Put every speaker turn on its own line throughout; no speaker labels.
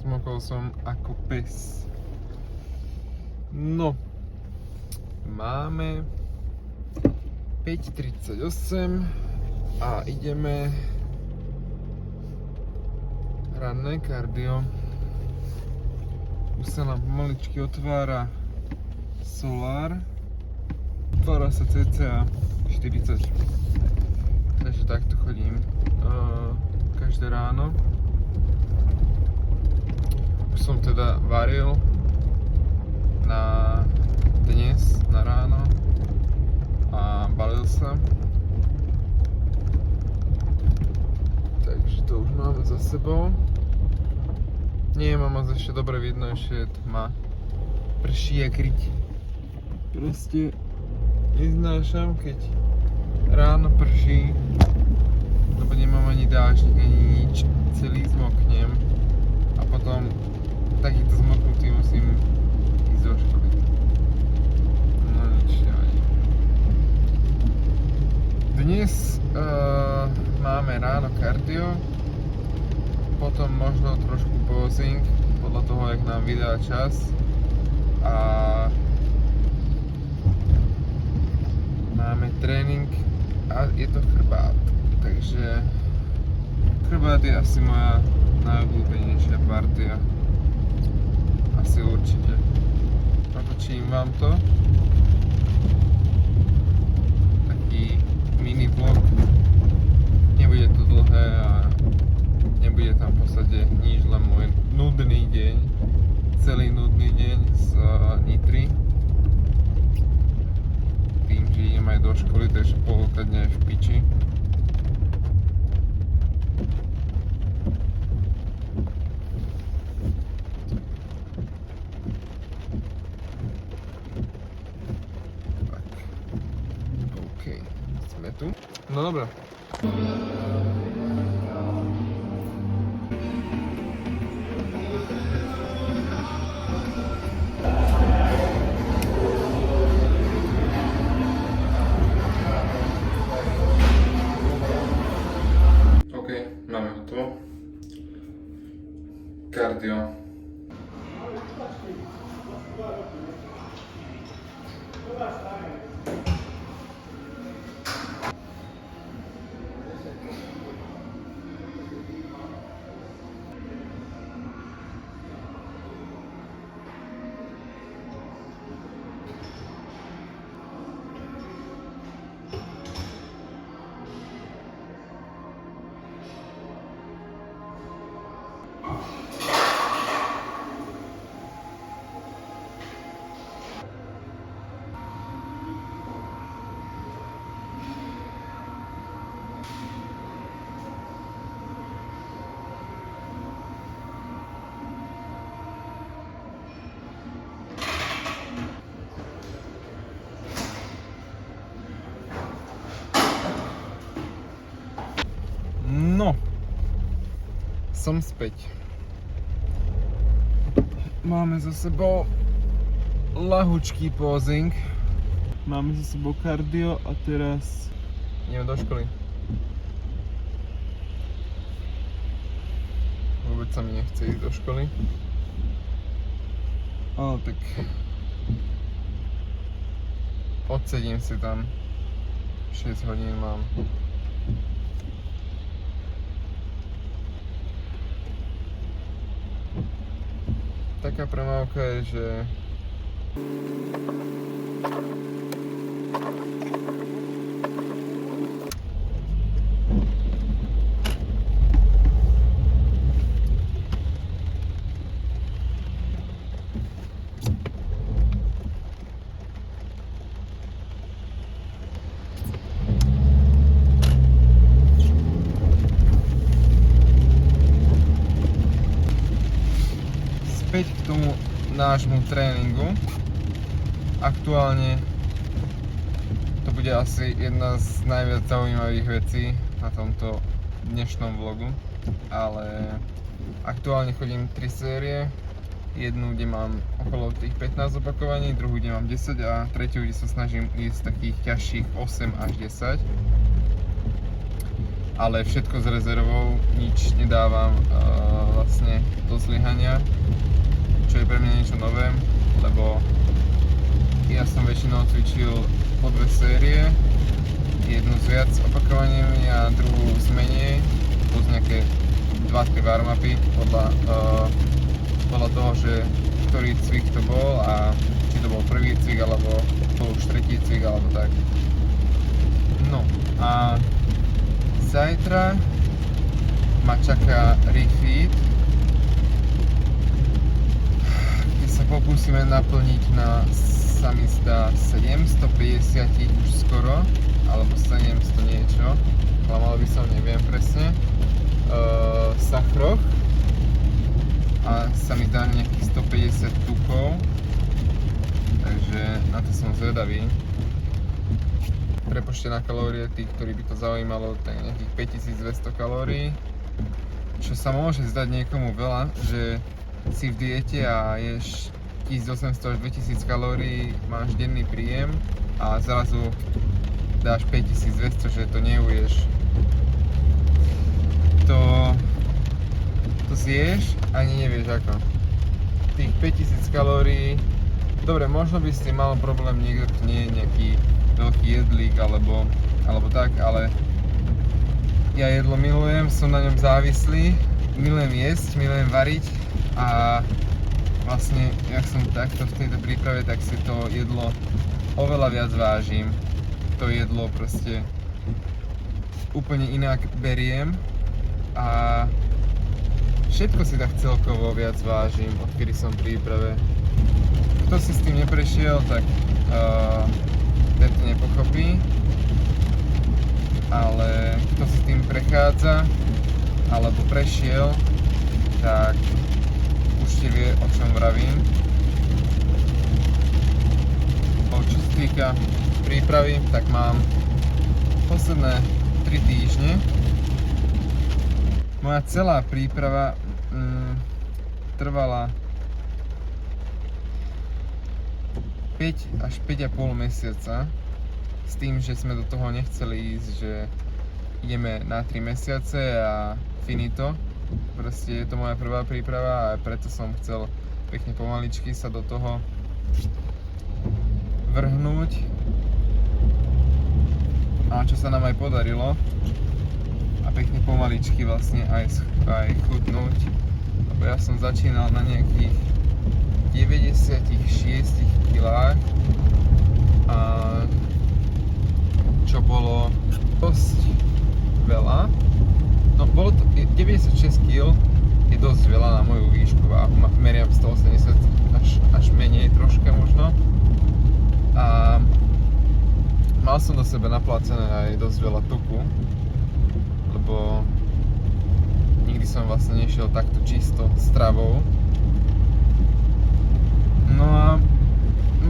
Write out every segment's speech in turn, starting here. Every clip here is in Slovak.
Zmokol som ako pes. No, máme 5:38 a ideme ranné kardio. Už sa nám pomaličky otvára solár. Otvára sa cca 40. Takže takto chodím každé ráno. Už som teda varil na dnes, na ráno a balil sa. Takže to už máme za sebou. Nie ma moc ešte dobre vidno, ešte je tma. Prší jak riť. Proste neznášam, keď ráno prší, lebo nemám ani dážnik, ani nič. Celý zmoknem a potom takýto zmoknutý musím ísť do školy. No nič nevadí. Dnes máme ráno kardio, potom možno trošku posing, podľa toho, jak nám vydá čas. A máme tréning a je to chrbát, takže chrbát je asi moja najobľúbenejšia partia. Asi určite. Natočím vám to. Taký mini vlog. Nebude to dlhé a nebude tam v podstate nič, len môj nudný deň. Celý nudný deň z Nitry. Tým, že idem aj do školy, takže polka dňa je v piči. Tak. OK. Sme tu. No dobré. Máme hotovo. Kardio. No, som späť. Máme za sebou ľahučký posing. Máme za sebou kardio a teraz ideme do školy. Vôbec sa mi nechce ísť do školy. Ale tak odsedím si tam. 6 hodín mám. Taká premávka je, že späť k tomu nášmu tréningu. Aktuálne to bude asi jedna z najviac zaujímavých vecí na tomto dnešnom vlogu, ale aktuálne chodím 3 série. Jednu, kde mám okolo tých 15 opakovaní, druhú, kde mám 10 a tretiu, kde sa snažím ísť takých ťažších 8 až 10. Ale všetko s rezervou, nič nič nedávam vlastne do zlyhania, čo je pre mňa niečo nové, lebo ja som väčšinou cvičil po 2 série, jednu s viac opakovaním a druhú s menej, plus nejaké 2-3 warm-upy podľa toho, že ktorý cvik to bol a či to bol prvý cvik alebo to už tretí cvik alebo tak. No a zajtra ma čaká refeed, kde sa pokúsime naplniť na, sa mi zdá, 750 už skoro, alebo 700 niečo, klamal by som, neviem presne, sachroch a sa mi dá nejakých 150 tukov, takže na to som zvedavý. Prepočte na kalórie, tí, ktorí by to zaujímalo, tak nejakých 5200 kalórií, čo sa môže zdať niekomu veľa, že si v diete a ješ 1800 až 2000 kalórií, máš denný príjem a zrazu dáš 5200, že to neuješ. To zješ, ani nevieš ako. Tých 5000 kalórií, dobre, možno by s tým mal problém niekto, kto nie je nejaký veľký jedlík alebo tak, ale ja jedlo milujem, som na ňom závislý, milujem jesť, milujem variť a vlastne, jak som takto v tejto príprave, tak si to jedlo oveľa viac vážim. To jedlo proste úplne inak beriem a všetko si tak celkovo viac vážim, odkedy som v príprave. Kto si s tým neprešiel, tak ten to nepochopí, ale kto si s tým prechádza alebo prešiel, tak určite vie, o čom vravím. Čo sa týka prípravy, tak mám posledné 3 týždne. Moja celá príprava trvala 5 až 5,5 mesiaca, s tým, že sme do toho nechceli ísť, že ideme na 3 mesiace a finito. Proste je to moja prvá príprava a preto som chcel pekne pomaličky sa do toho vrhnúť. A čo sa nám aj podarilo. A pekne pomaličky vlastne aj chudnúť. Lebo ja som začínal na nejakých 96 kilách, a čo bolo dosť veľa. No bolo to 96 kg, je dosť veľa na moju výšku váhu, meriam 180 až menej troška možno. A mal som do sebe naplácené aj dosť veľa tuku, lebo nikdy som vlastne nešiel takto čisto stravou. No a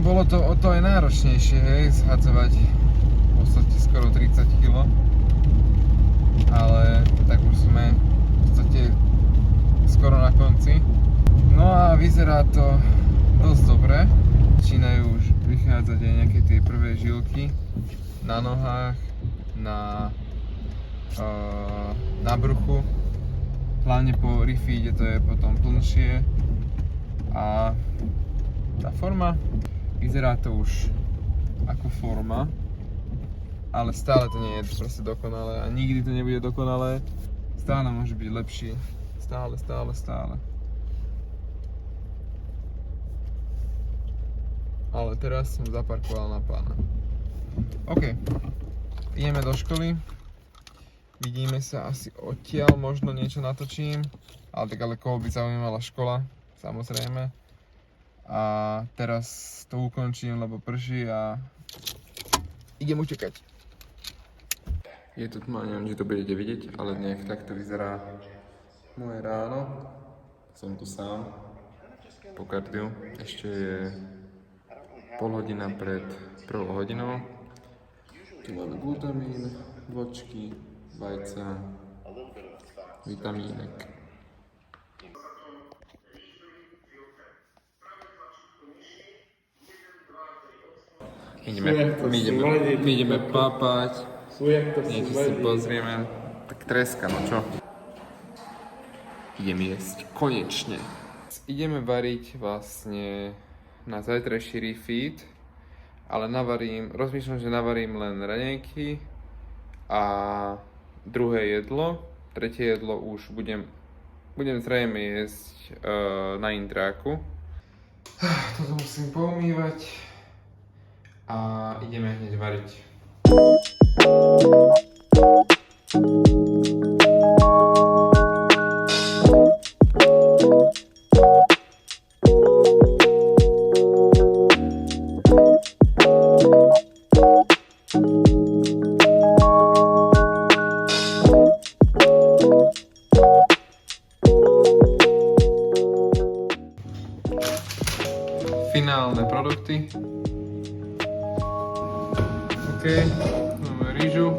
bolo to o to aj náročnejšie, hej, zhadzovať v podstate skoro 30 kg. Ale tak už sme v podstate skoro na konci. No a vyzerá to dosť dobre. Začínajú už prichádzať aj nejaké tie prvé žilky na nohách, na bruchu. Hlavne po refeede to je potom plnšie. A tá forma, vyzerá to už ako forma, ale stále to nie je proste dokonalé a nikdy to nebude dokonalé. Stále môže byť lepší. Stále. Ale teraz som zaparkoval na pána. OK, ideme do školy. Vidíme sa asi odtiaľ, možno niečo natočím. Ale koho by zaujímala škola, samozrejme. A teraz to ukončím, lebo prší a idem utekať. Je tu tma, neviem, či to budete vidieť, ale nech takto vyzerá moje ráno. Som tu sám po kardiu. Ešte je pol hodina pred 1 hodinou. Tu máme glutamín, vočky, vajca, vitamínek. My ideme papať, niečo si pozrieme, tak treska, no čo? idem jesť. Konečne. Ideme variť vlastne na zajtrajší refeed, ale rozmýšľam, že navarím len raňajky a druhé jedlo. Tretie jedlo už budem zrejme jesť na intráku. Toto musím poumývať a ideme hneď variť. Finálne produkty. OK, máme rýžu.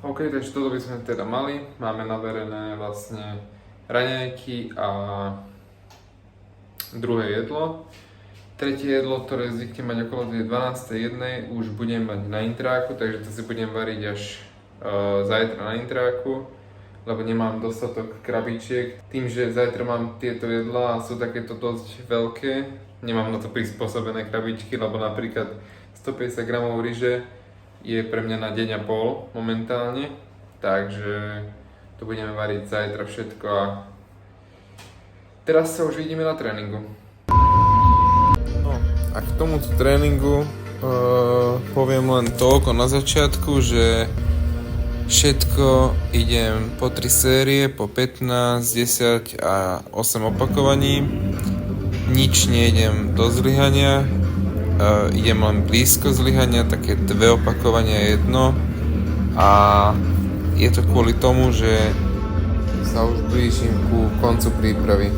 OK, takže toto by sme teda mali. Máme naverené vlastne raňajky a druhé jedlo. Tretie jedlo, ktoré zvyknem mať okolo 12:01, už budem mať na intráku, takže to si budem variť až zajtra na intráku, lebo nemám dostatok krabičiek. Tým, že zajtra mám tieto jedlá a sú takéto dosť veľké, nemám na to prispôsobené krabičky, lebo napríklad 150 g ryže je pre mňa na deň a pol momentálne, takže to budeme variť zajtra všetko a teraz sa už vidíme na tréningu. A k tomuto tréningu poviem len toľko na začiatku, že všetko idem po 3 série, po 15, 10 a 8 opakovaní. Nič nejdem do zlyhania, idem len blízko zlyhania, také 2 opakovania, 1. A je to kvôli tomu, že sa už blížim ku koncu prípravy.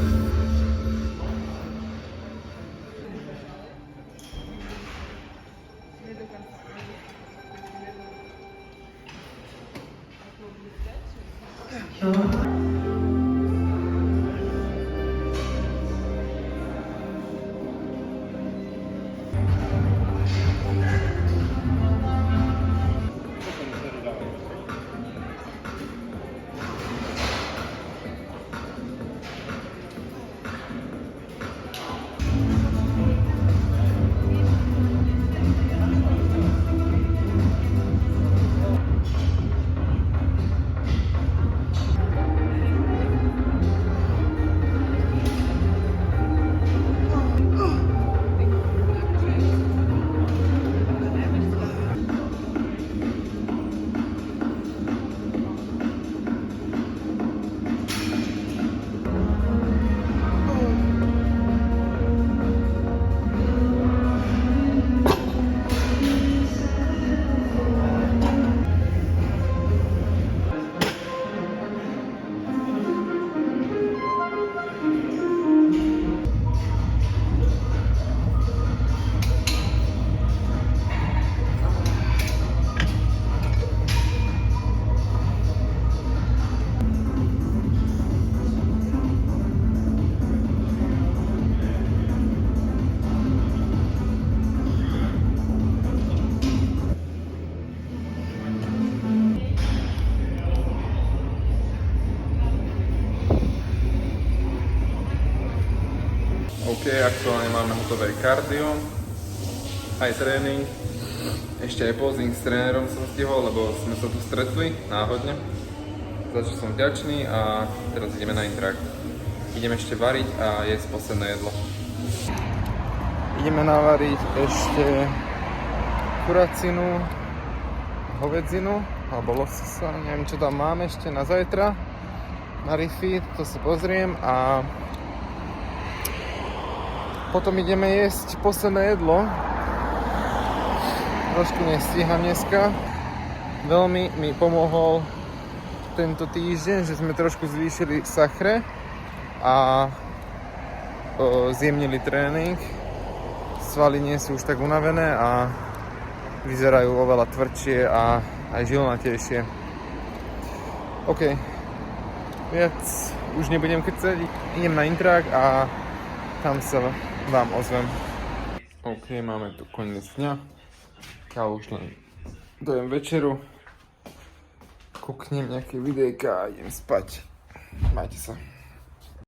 OK, aktuálne máme hotové kardio, aj tréning, ešte aj posing s trénerom som stihol, lebo sme sa tu stretli náhodne, za čo som vďačný a teraz ideme na intrak. Ideme ešte variť a jesť posledné jedlo. Ideme navariť ešte kuracinu, hovedzinu alebo lososa, neviem čo tam máme ešte na zajtra, na refeed, to si pozriem a potom ideme jesť posledné jedlo. Trošku nestíham dneska. Veľmi mi pomohol tento týždeň, že sme trošku zvýšili sachre a zjemnili tréning. Svaly nie sú už tak unavené a vyzerajú oveľa tvrdšie a aj žilnatejšie. OK, viac už nebudem kecať, idem na Intrak a tam sa vám ozvem. OK, máme tu koniec dňa. Ja už len dojem večeru, kúknem nejaké videjka a idem spať. Majte sa.